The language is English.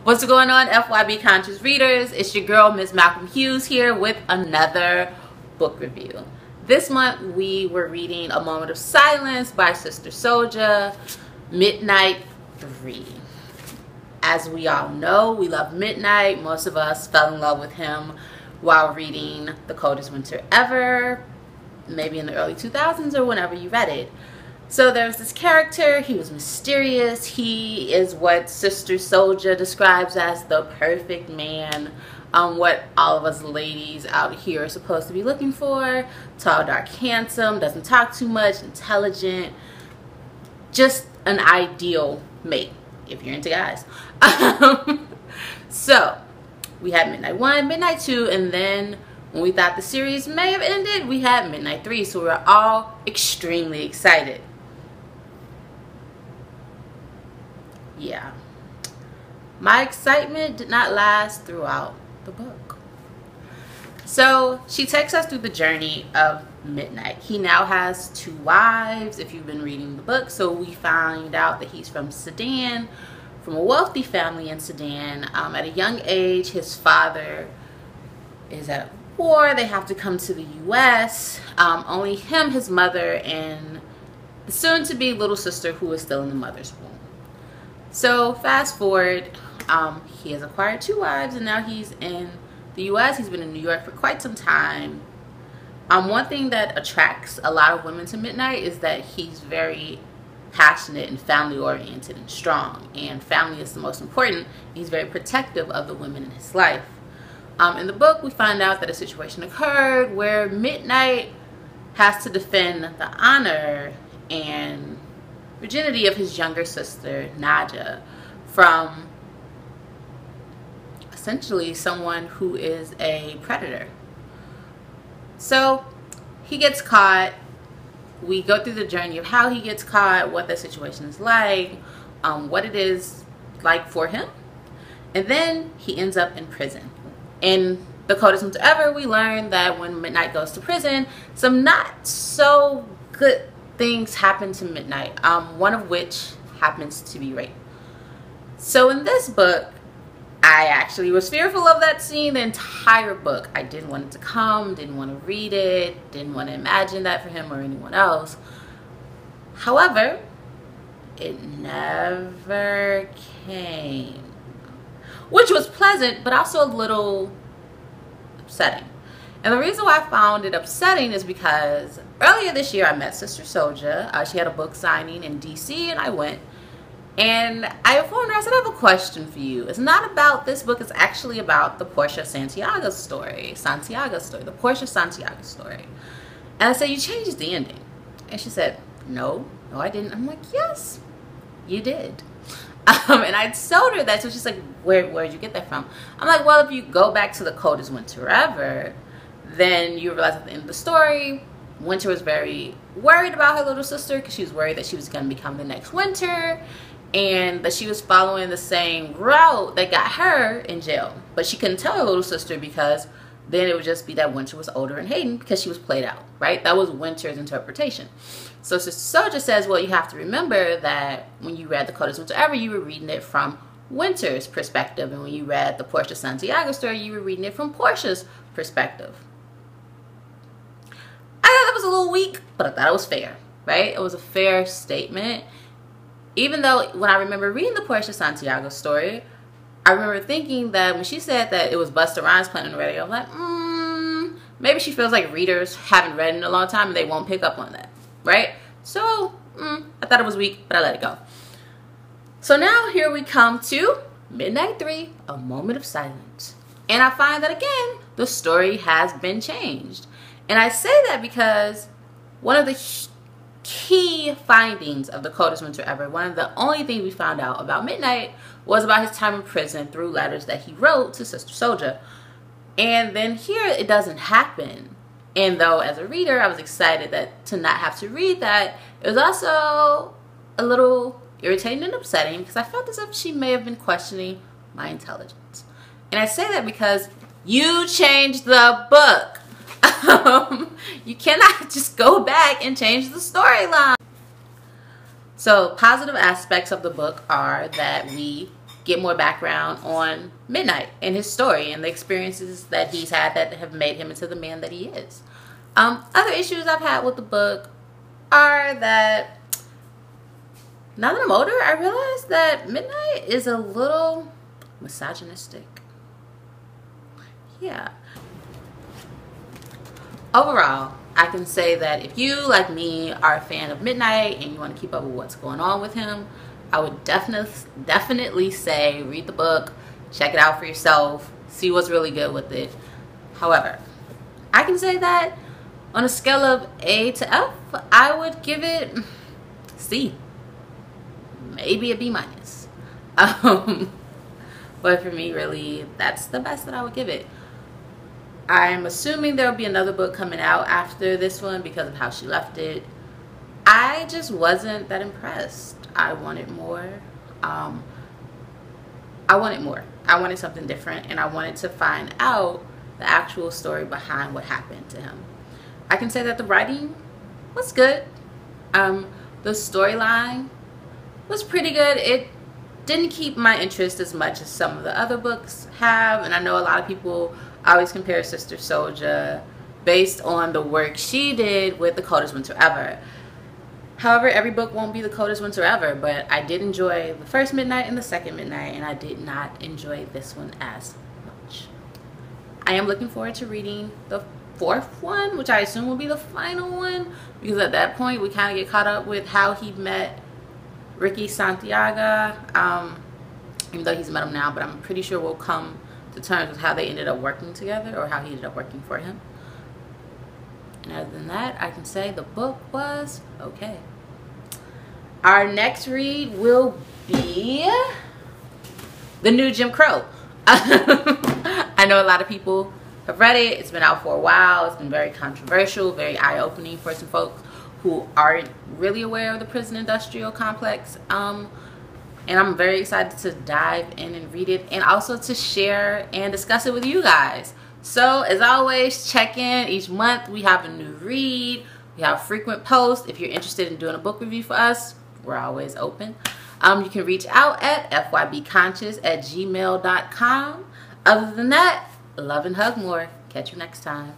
What's going on, FYB conscious readers? It's your girl MsMalcolmHughes here with another book review. This month we were reading A Moment of Silence by Sister Souljah, Midnight 3. As we all know, we love Midnight. Most of us fell in love with him while reading The Coldest Winter Ever, maybe in the early 2000s or whenever you read it. So there was this character, he was mysterious, he is what Sister Souljah describes as the perfect man, what all of us ladies out here are supposed to be looking for. Tall, dark, handsome, doesn't talk too much, intelligent, just an ideal mate, if you're into guys. So, we had Midnight 1, Midnight 2, and then when we thought the series may have ended, we had Midnight 3, so we were all extremely excited. Yeah, my excitement did not last throughout the book. So she takes us through the journey of Midnight. He now has 2 wives, if you've been reading the book. So we find out that he's from Sudan, from a wealthy family in Sudan. At a young age, his father is at war. They have to come to the U.S. Only him, his mother, and the soon-to-be little sister who is still in the mother's womb. So fast forward, he has acquired 2 wives and now he's in the U.S. He's been in New York for quite some time. One thing that attracts a lot of women to Midnight is that he's very passionate and family oriented and strong, and family is the most important. He's very protective of the women in his life. In the book we find out that a situation occurred where Midnight has to defend the honor and virginity of his younger sister Naja from essentially someone who is a predator. So he gets caught. We go through the journey of how he gets caught, what the situation is like, what it is like for him, and then he ends up in prison. In The Coldest Winter Ever, we learn that when Midnight goes to prison, some not so good things happen to Midnight, one of which happens to be rape. So in this book, I actually was fearful of that scene the entire book. I didn't want it to come, didn't want to read it, didn't want to imagine that for him or anyone else. However, it never came, which was pleasant but also a little upsetting. And the reason why I found it upsetting is because earlier this year I met Sister Souljah. She had a book signing in DC and I went. And I informed her, I said, I have a question for you. It's not about this book, it's actually about the Portia Santiago story. The Portia Santiago story. And I said, you changed the ending. And she said, no, I didn't. I'm like, yes, you did. And I told her that, so she's like, where'd you get that from? I'm like, well, if you go back to The Coldest Winter Ever, then you realize at the end of the story, Winter was very worried about her little sister because she was worried that she was going to become the next Winter and that she was following the same route that got her in jail. But she couldn't tell her little sister because then it would just be that Winter was older and hating because she was played out, right? That was Winter's interpretation. So Sister Souljah says, well, you have to remember that when you read The Coldest Winter Ever, you were reading it from Winter's perspective. And when you read the Portia Santiago story, you were reading it from Portia's perspective. I thought that was a little weak, but I thought it was fair, right? It was a fair statement. Even though when I remember reading the Portia Santiago story, I remember thinking that when she said that it was Busta Rhymes playing on the radio, I'm like, maybe she feels like readers haven't read in a long time and they won't pick up on that, right? So, I thought it was weak, but I let it go. So now here we come to Midnight 3, A Moment of Silence. And I find that again, the story has been changed. And I say that because one of the key findings of The Coldest Winter Ever, one of the only things we found out about Midnight was about his time in prison through letters that he wrote to Sister Souljah. And then here it doesn't happen. And though as a reader I was excited to not have to read that, it was also a little irritating and upsetting because I felt as if she may have been questioning my intelligence. And I say that because you changed the book. You cannot just go back and change the storyline. So positive aspects of the book are that we get more background on Midnight and his story and the experiences that he's had that have made him into the man that he is. Other issues I've had with the book are that now that I'm older, I realize that Midnight is a little misogynistic. Yeah. Overall, I can say that if you, like me, are a fan of Midnight and you want to keep up with what's going on with him, I would definitely say read the book, check it out for yourself, see what's really good with it. However, I can say that on a scale of A to F, I would give it C, maybe a B minus. But for me, really, that's the best that I would give it. I'm assuming there'll be another book coming out after this one because of how she left it. I just wasn't that impressed. I wanted more. I wanted something different, and I wanted to find out the actual story behind what happened to him. I can say that the writing was good. The storyline was pretty good. It didn't keep my interest as much as some of the other books have, and I know a lot of people always compare Sister Souljah based on the work she did with The Coldest Winter Ever. However, every book won't be The Coldest Winter Ever, but I did enjoy the first Midnight and the second Midnight, and I did not enjoy this one as much. I am looking forward to reading the fourth one, which I assume will be the final one, because at that point we kind of get caught up with how he met Ricky Santiago, even though he's met him now, but I'm pretty sure we'll come to terms with how they ended up working together, or how he ended up working for him. And other than that, I can say the book was okay. Our next read will be The New Jim Crow. I know a lot of people have read it. It's been out for a while. It's been very controversial, very eye-opening for some folks who aren't really aware of the prison industrial complex. And I'm very excited to dive in and read it, and also to share and discuss it with you guys. So as always, check in each month. We have a new read. We have frequent posts. If you're interested in doing a book review for us, we're always open. You can reach out at fybconscious@gmail.com. Other than that, love and hug more. Catch you next time.